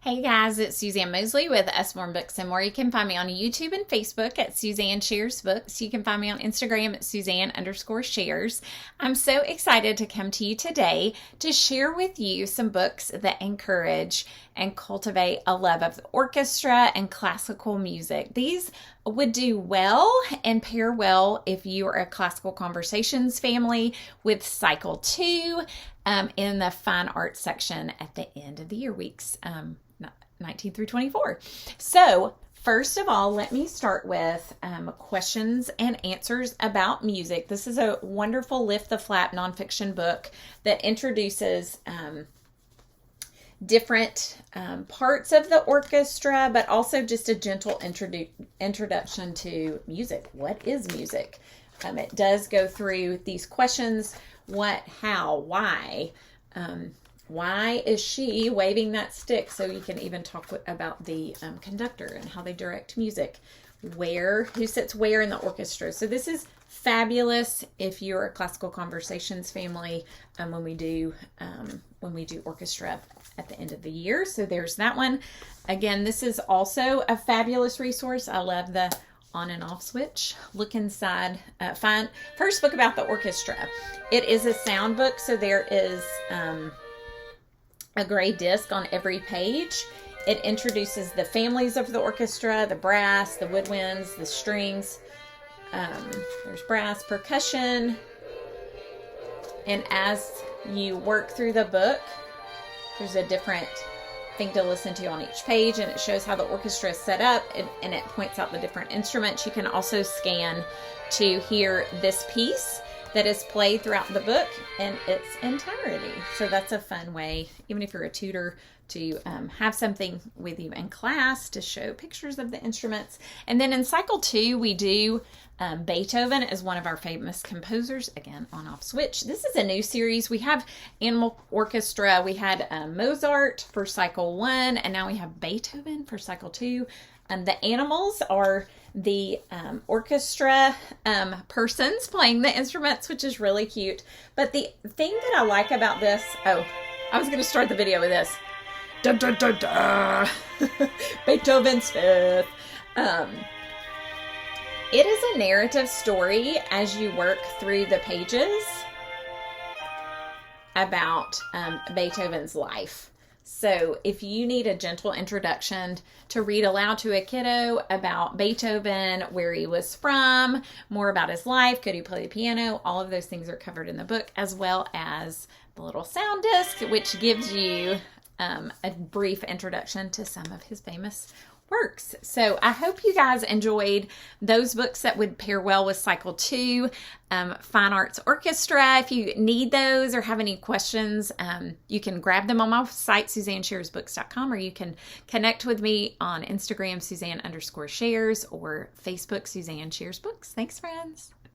Hey guys, it's Suzanne Mosley with Usborne Books and More. You can find me on YouTube and Facebook at Suzanne Shares Books. You can find me on Instagram at Suzanne_shares. I'm so excited to come to you today to share with you some books that encourage and cultivate a love of the orchestra and classical music. These would do well and pair well if you are a classical conversations family with Cycle 2 in the fine arts section at the end of the year, weeks 19 through 24. So first of all, let me start with questions and answers about music. This is a wonderful Lift the Flap nonfiction book that introduces different parts of the orchestra, but also just a gentle introduction to music. What is music? It does go through these questions: what, how, why. Why is she waving that stick? So you can even talk about the conductor and how they direct music. Who sits where in the orchestra? So this is fabulous if you're a classical conversations family when we do orchestra at the end of the year. So there's that one. Again, this is also a fabulous resource. I love the on and off switch. Look inside. Find first book about the orchestra. It is a sound book, so there is a gray disc on every page. It introduces the families of the orchestra, the brass, the woodwinds, the strings. There's brass, percussion. And as you work through the book, there's a different thing to listen to on each page, and it shows how the orchestra is set up, and it points out the different instruments. You can also scan to hear this piece that is played throughout the book in its entirety. So that's a fun way, even if you're a tutor, to have something with you in class to show pictures of the instruments. And then in Cycle 2, we do Beethoven as one of our famous composers. Again, on-off switch. This is a new series. We have Animal Orchestra. We had Mozart for Cycle 1, and now we have Beethoven for Cycle 2. The animals are the orchestra persons playing the instruments, which is really cute. But the thing that I like about this, I was going to start the video with this. Da, da, da, da. Beethoven's Fifth. It is a narrative story as you work through the pages about Beethoven's life. So if you need a gentle introduction to read aloud to a kiddo about Beethoven, where he was from, more about his life, could he play the piano, all of those things are covered in the book, as well as the little sound disc, which gives you a brief introduction to some of his famous works. So I hope you guys enjoyed those books that would pair well with Cycle 2. Fine Arts Orchestra. If you need those or have any questions, you can grab them on my site, SuzanneSharesBooks.com, or you can connect with me on Instagram, Suzanne_shares, or Facebook, Suzanne Shares Books. Thanks, friends.